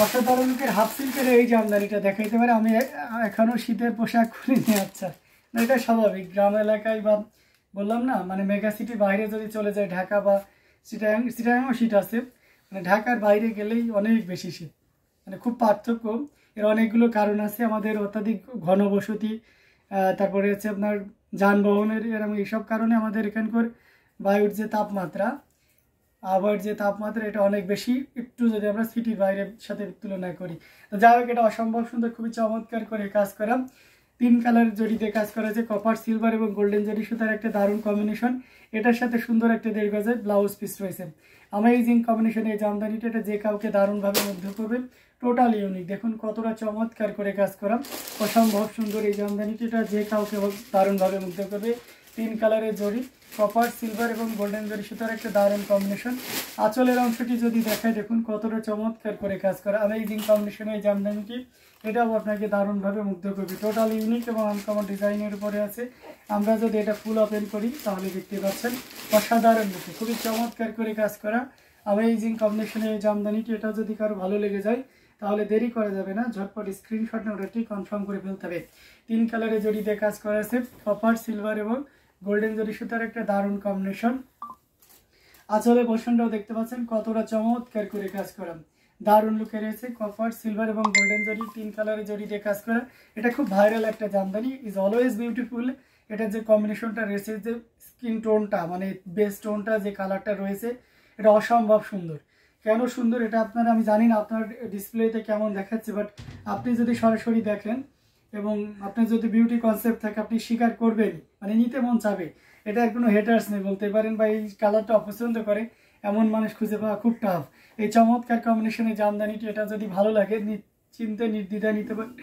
অসাধারণ লুকের হাফ সিল্কের এই জামদানিটা দেখাইতে পারে। আমি এখনো শীতের পোশাক খুলিনি। আচ্ছা, না এটা স্বাভাবিক, গ্রাম এলাকায় বা বললাম না মানে মেগা সিটি বাইরে যদি চলে যায়, ঢাকা বা চিটাগাংও শীত আছে, মানে ঢাকার বাইরে গেলেই অনেক বেশি শীত, মানে খুব পার্থক্য। এর অনেকগুলো কারণ আছে, আমাদের অত্যাধিক ঘনবসতি, তারপরে হচ্ছে আপনার যানবাহনের এরকম এইসব কারণে আমাদের এখানকার বায়ুর যে তাপমাত্রা, আবহাওয়ার যে তাপমাত্রা, এটা অনেক বেশি একটু যদি আমরা সিটির বাইরের সাথে তুলনা করি। তো যাই হোক, এটা অসম্ভব সুন্দর, খুবই চমৎকার করে কাজ করা, 3 কালার জড়িতে কাজ করা আছে, কপার সিলভার এবং গোল্ডেন জরি সুতার একটা দারুণ কম্বিনেশন। এটার সাথে সুন্দর একটা 1.5 গজের ব্লাউজ পিস রয়েছে। অ্যামেজিং কম্বিনেশন এই জামদানিটা, এটা যে কাউকে দারুণভাবে মুগ্ধ করবে। টোটাল ইউনিক, দেখুন কতটা চমৎকার করে কাজ করা, অসম্ভব সুন্দর এই জামদানিটা, এটা যে কাউকে দারুণভাবে মুগ্ধ করবে। 3 কালারের জড়ি, কপার সিলভার এবং গোল্ডেন জরি সুতার একটা দারুণ কম্বিনেশন। আঁচলের অংশটি যদি দেখায়, দেখুন কতটা চমৎকার করে কাজ করা, অ্যামেজিং কম্বিনেশন এই জামদানিটি, এটাও আপনাকে দারুণভাবে মুগ্ধ করবে। টোটাল ইউনিক এবং আনকমন ডিজাইনের উপরে আছে। আমরা যদি এটা ফুল ওপেন করি তাহলে দেখতে পাচ্ছেন অসাধারণ লুকে, খুবই চমৎকার করে কাজ করা অ্যামেজিং কম্বিনেশনের এই জামদানিটি। এটা যদি কারো ভালো লেগে যায় তাহলে দেরি করা যাবে না, ঝটপট স্ক্রিনশট নিয়ে অর্ডারটি কনফার্ম করে ফেলতে হবে। 3 কালারে জড়িতে কাজ করা আছে, কপার সিলভার এবং গোল্ডেন জরি সুতার একটা দারুণ কম্বিনেশন। আঁচলে পোর্শনটাও দেখতে পাচ্ছেন কতটা চমৎকার করে কাজ করা, দারুণ লুকে রয়েছে। কপার সিলভার এবং গোল্ডেন জরি 3 কালারে জড়ি দিয়ে কাজ করা, এটা খুব ভাইরাল একটা জামদানি, ইজ অলওয়েজ বিউটিফুল। এটা যে কম্বিনেশনটা রয়েছে, যে স্কিন টোনটা মানে বেস টোনটা, যে কালারটা রয়েছে, এটা অসম্ভব সুন্দর। কেন সুন্দর এটা আপনারা, আমি জানি না আপনার ডিসপ্লেতে কেমন দেখাচ্ছে, বাট আপনি যদি সরাসরি দেখেন এবং আপনার যদি বিউটি কনসেপ্ট থাকে, আপনি স্বীকার করবেন, মানে নিতে মন চাবে। এটা কোনো হেটার্স নেই বলতে পারেন, বা এই কালারটা অপছন্দ করে এমন মানুষ খুঁজে পাওয়া খুব টাফ। এই চমৎকার কম্বিনেশনের জামদানিটি, এটা যদি ভালো লাগে চিনতে নির্দ্বিধায় নিতে পারেন।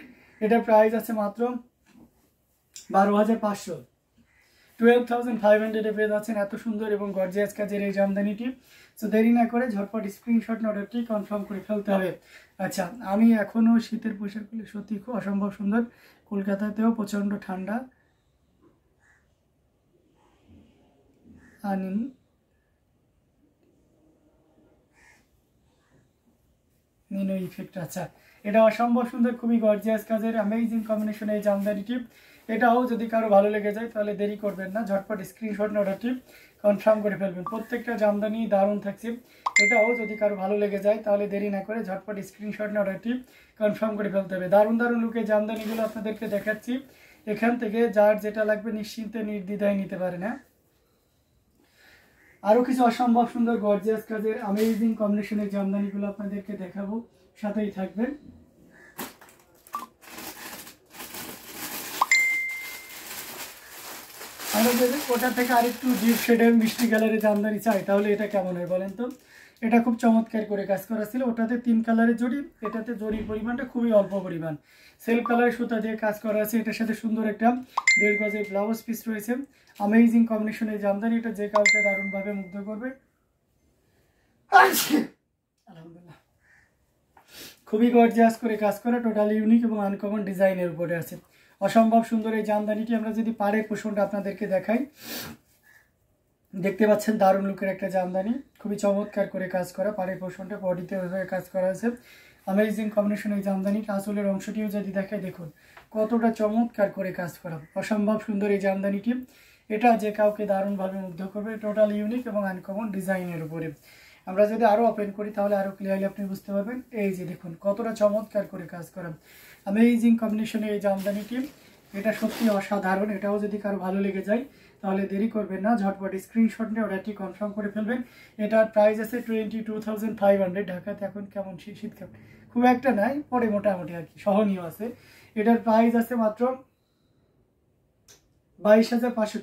এটার প্রাইস আছে মাত্র 12,500, 12,500 পেয়ে যাচ্ছেন এত সুন্দর এবং গর্জিয়াস কাজের এই জামদানিটি। তো দেরি না করে ঝটপট স্ক্রিনশট অর্ডারটি কনফার্ম করে ফেলতে হবে। আচ্ছা, আমি এখনও শীতের পোশাকগুলি সত্যি খুব অসম্ভব সুন্দর। কলকাতাতেও প্রচণ্ড ঠান্ডা, নিনো ইফেক্ট। আচ্ছা, এটা অসম্ভব সুন্দর, খুবই গর্জিয়াস কাজের অ্যামেজিং কম্বিনেশন এই জামদানিটি। এটাও যদি কারো ভালো লেগে যায় তাহলে দেরি করবেন না, ঝটপট স্ক্রিনশট অর্ডারটি কনফার্ম করে ফেলবেন। প্রত্যেকটা জামদানি দারুণ থাকছে। এটাও যদি কারো ভালো লেগে যায় তাহলে দেরি না করে ঝটপট স্ক্রিনশট অর্ডারটি কনফার্ম করে ফেলতে হবে। দারুণ দারুণ লুকে জামদানিগুলো আপনাদেরকে দেখাচ্ছি, এখান থেকে যার যেটা লাগবে নিশ্চিন্তে নির্দ্বিধায় নিতে পারেন। হ্যাঁ, আরও কিছু অসম্ভব সুন্দর গর্জিয়াস কাজের অ্যামেজিং কম্বিনেশনের জামদানিগুলো আপনাদেরকে দেখাবো, সাথেই থাকবেন। আমরা যদি ওটা থেকে আরেকটু ডিপ শেডের মিষ্টি কালারের জামদানি চাই তাহলে এটা কেমন হয় বলেন তো। এটা খুব চমৎকার করে কাজ করা ছিল, ওটাতে 3 কালারের জড়ি, এটাতে জড়ির পরিমাণটা খুবই অল্প পরিমাণ, সেলফ কালারের সুতা দিয়ে কাজ করা আছে। এটার সাথে সুন্দর একটা 1.5 গজের ব্লাউজ পিস রয়েছে। অ্যামেজিং কম্বিনেশনের জামদানি, এটা যে কাউকে দারুণভাবে মুগ্ধ করবে। আলহামদুলিল্লাহ, খুবই গর্জিয়াস করে কাজ করা, টোটালি ইউনিক এবং আনকমন ডিজাইনের উপরে আছে। অসম্ভব সুন্দর এই জামদানিটি। আমরা যদি পাড়ের পোষণটা আপনাদেরকে দেখাই, দেখতে পাচ্ছেন দারুণ লুকের একটা জামদানি, খুবই চমৎকার করে কাজ করা, পাড়ের পোষণটা বডিতে ওইভাবে কাজ করা আছে। অ্যামেজিং কম্বিনেশন এই জামদানিটা। আঁচলের অংশটিও যদি দেখাই, দেখুন কতটা চমৎকার করে কাজ করা, অসম্ভব সুন্দর এই জামদানিটি। এটা যে কাউকে দারুণভাবে মুগ্ধ করবে, টোটাল ইউনিক এবং আনকমন ডিজাইনের উপরে। আমরা যদি আরও ওপেন করি তাহলে আরও ক্লিয়ারলি আপনি বুঝতে পারবেন। এই যে দেখুন কতটা চমৎকার করে কাজ করা, অ্যামেজিং কম্বিনেশনের এই জামদানিটি, এটা সত্যি অসাধারণ। এটাও যদি কারো ভালো লেগে যায় তাহলে দেরি করবেন না, ঝটপট স্ক্রিনশট নিয়ে অর্ডারটি কনফার্ম করে ফেলবেন। এটার প্রাইস আছে 22,500। ঢাকাতে এখন কেমন শীতকাল খুব একটা নাই, পরে মোটামুটি আর কি সহনীয় আছে। এটার প্রাইস আছে মাত্র 22,500,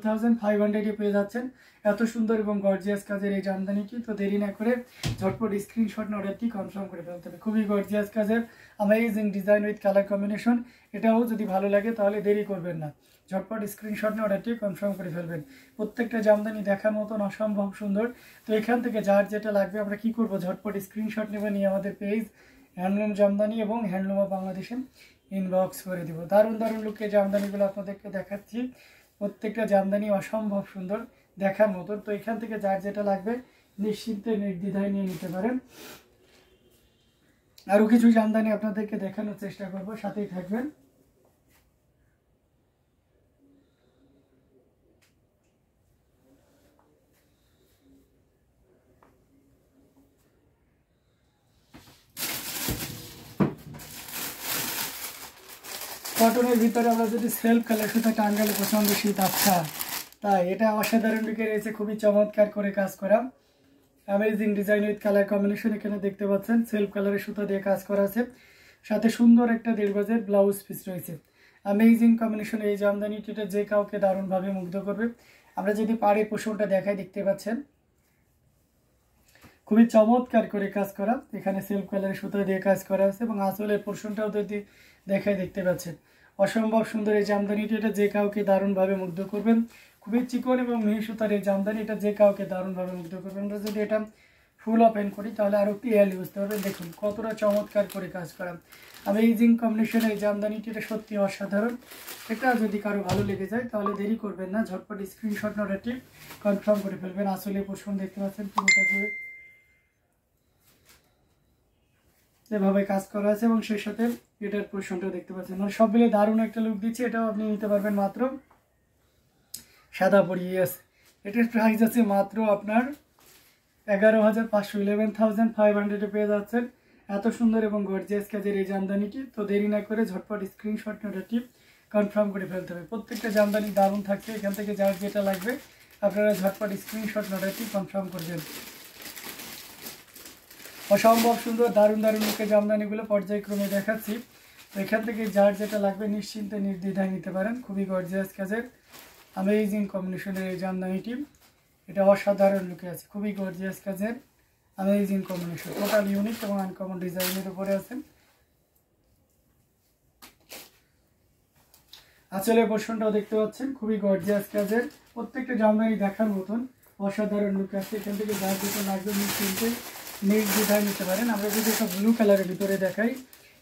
22,500 পেয়ে যাচ্ছেন এত সুন্দর এবং গর্জিয়াস কাজের এই জামদানিটি। তো দেরি না করে ঝটপট স্ক্রিনশট অর্ডারটি কনফার্ম করে ফেলতে হবে। খুবই গর্জিয়াস কাজের amazing design with colour combination. এটাও যদি ভালো লাগে তাহলে দেরি করবেন না, ঝটপট স্ক্রিনশট নিয়ে অর্ডারটি কনফার্ম করে ফেলবেন। প্রত্যেকটা জামদানি দেখার মতন অসম্ভব সুন্দর। তো এখান থেকে যার যেটা লাগবে আমরা কি করব, ঝটপট স্ক্রিনশট নেবে, নিয়ে আমাদের পেজ হ্যান্ডলুম জামদানি এবং হ্যান্ডলুম অফ বাংলাদেশে ইনবক্স করে দিব। দারুণ দারুণ লুকের জামদানিগুলো আপনাদেরকে দেখাচ্ছি, প্রত্যেকটা জামদানি অসম্ভব সুন্দর দেখার মতন। তো এখান থেকে যার যেটা লাগবে নিশ্চিন্তে নির্দ্বিধায় নিয়ে নিতে পারেন। আরও কিছু জামদানি আপনাদেরকে দেখানোর চেষ্টা করব, সাথেই থাকবেন। কটনের ভিতরে আমরা যদি সেলফ কালার সুতা টাঙ্গালে প্রচন্ড শীত, আচ্ছা তাই এটা অসাধারণ লুকে রয়েছে, খুবই চমৎকার করে কাজ করা, amazing design with colour combination. এখানে দেখতে পাচ্ছেন সেলফ কালারের সুতা দিয়ে কাজ করা আছে, সাথে সুন্দর একটা 1.5 গজের ব্লাউজ পিস রয়েছে। অ্যামেজিং কম্বিনেশন এই জামদানিটা যে কাউকে দারুণভাবে মুগ্ধ করবে। আমরা যদি পাড়ের পোষণটা দেখাই, দেখতে পাচ্ছেন খুবই চমৎকার করে কাজ করা, এখানে সেলফ কালারের সুতা দিয়ে কাজ করা আছে এবং আঁচলের পোর্শনটাও যদি দেখাই দেখতে পাচ্ছেন অসম্ভব সুন্দর এই জামদানিটা, এটা যে কাউকে দারুণভাবে মুগ্ধ করবেন। খুবই চিকন এবং মিহি সুতার এই জামদানি, এটা যে কাউকে দারুণভাবে মুগ্ধ করবেন। আমরা যদি এটা ফুল ওপেন করি তাহলে আরও ক্লিয়ারলি বুঝতে পারবেন, দেখুন কতটা চমৎকার করে কাজ করা। অ্যামেজিং কম্বিনেশন এই জামদানিটি, এটা সত্যি অসাধারণ। এটা যদি কারো ভালো লেগে যায় তাহলে দেরি করবেন না, ঝটপট স্ক্রিনশট নোটটি কনফার্ম করে ফেলবেন। আসলে পোর্শন দেখতে পাচ্ছেন পুরোটা জুড়ে এভাবে কাজ করা আছে এবং সেই সাথে এটার পোর্শনটা দেখতে পাচ্ছেন, মানে সব মিলে দারুণ একটা লুক দিচ্ছে। এটাও আপনি নিতে পারবেন মাত্র সাদা পরিয়ে আছে। এটার প্রাইস আছে মাত্র আপনার 11,500, 11,500 পেয়ে যাচ্ছেন। এত সুন্দর এবং গর্জিয়াস কাজের এই জামদানিটি, তো দেরি না করে ঝটপট স্ক্রিনশট নোটটি কনফার্ম করে ফেলতে হবে। প্রত্যেকটা জামদানি দারুণ থাকছে, এখান থেকে যার যেটা লাগবে আপনারা ঝটপট স্ক্রিনশট নোটটি কনফার্ম করবেন। অসম্ভব সুন্দর দারুণ দারুণ লুকে জামদানিগুলো পর্যায়ক্রমে দেখাচ্ছি, এখান থেকে যার যেটা লাগবে নিশ্চিন্তে নির্দ্বিধায় নিতে পারেন। খুবই গর্জিয়াস কাজের অ্যামেজিং কম্বিনেশনের এই জামদানিটি, এটা অসাধারণ লুকে আছে, খুবই গর্জিয়াস কাজের অ্যামেজিং কম্বিনেশন, টোটাল ইউনিক এবং আনকমন ডিজাইনের উপরে আছে। আঁচলের পোর্শনটাও দেখতে পাচ্ছেন খুবই গর্জিয়াস কাজের, প্রত্যেকটা জামদানি দেখার মতন অসাধারণ লুক আছে। এখান থেকে যার যেটা লাগবে নিশ্চিন্তে নির্দ্বিধায় নিতে পারেন। আমরা যদি একটা ব্লু কালারের ভিতরে দেখাই,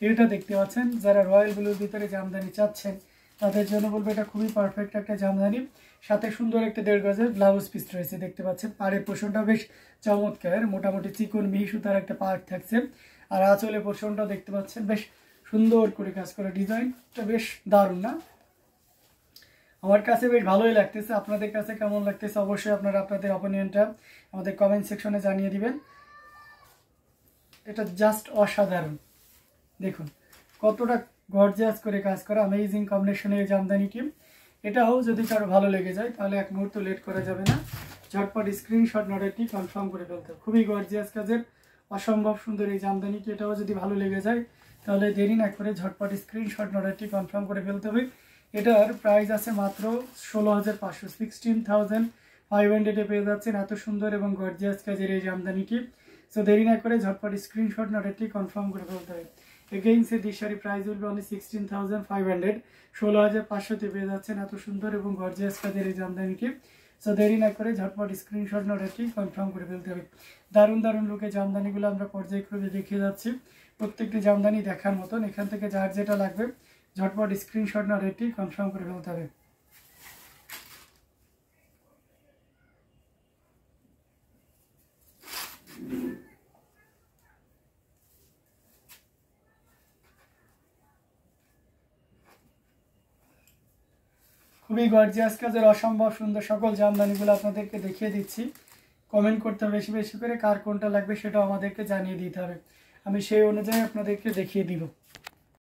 এটা দেখতে পাচ্ছেন যারা রয়্যাল ব্লুর ভিতরে জামদানি চাচ্ছেন তাদের জন্য বলবো এটা খুবই পারফেক্ট একটা জামদানি, সাথে সুন্দর একটা 1.5 গজের ব্লাউজ পিস রয়েছে। দেখতে পাচ্ছেন পাড়ের পোর্শনটা বেশ চমৎকার, মোটামুটি চিকন মিহি সুতার একটা পার্ট থাকছে। আর আঁচলের পোর্শনটাও দেখতে পাচ্ছেন বেশ সুন্দর করে কাজ করা, ডিজাইনটা বেশ দারুণ না? আমার কাছে বেশ ভালোই লাগতেছে, আপনাদের কাছে কেমন লাগতেছে অবশ্যই আপনারা আপনাদের অপিনিয়নটা আমাদের কমেন্ট সেকশনে জানিয়ে দিবেন। এটা জাস্ট অসাধারণ, দেখুন কতটা গর্জিয়াস করে কাজ করা, অ্যামেজিং কম্বিনেশনের এই জামদানিটি। এটাও যদি কারো ভালো লেগে যায় তাহলে এক মুহূর্ত লেট করা যাবে না, ঝটপট স্ক্রিনশট নোটটি কনফার্ম করে ফেলতে হবে। খুবই গর্জিয়াস কাজের অসম্ভব সুন্দর এই জামদানিটি, এটাও যদি ভালো লেগে যায় তাহলে দেরি না করে ঝটপট স্ক্রিনশট নোটটি কনফার্ম করে ফেলতে হবে। এটার প্রাইস আছে মাত্র 16,500, 16,500 পেয়ে যাচ্ছেন এত সুন্দর এবং গর্জিয়াস কাজের এই জামদানিটি। সো দেরি না করে ঝটপট স্ক্রিনশট নোটটি কনফার্ম করে ফেলতে হবে। Again say this sari price will be only 16,500, 16,500 পেয়ে যাচ্ছেন এত সুন্দর এবং গর্জিয়াস কাজের এই জামদানিটি। সো দেরি না করে ঝটপট স্ক্রিনশট নোটটি কনফার্ম করে ফেলতে হবে। দারুণ দারুণ লুকে জামদানিগুলো আমরা পর্যায়ক্রমে দেখিয়ে যাচ্ছি, প্রত্যেকটি জামদানি দেখার মতন। এখান থেকে যার যেটা লাগবে ঝটপট স্ক্রিনশট নোটটি কনফার্ম করে ফেলতে হবে। খুবই গর্জিয়াস কাজের অসম্ভব সুন্দর সকল জামদানিগুলো আপনাদেরকে দেখিয়ে দিচ্ছি। কমেন্ট করতে হবে বেশি বেশি করে, কার কোনটা লাগবে সেটাও আমাদেরকে জানিয়ে দিতে হবে, আমি সেই অনুযায়ী আপনাদেরকে দেখিয়ে দিব।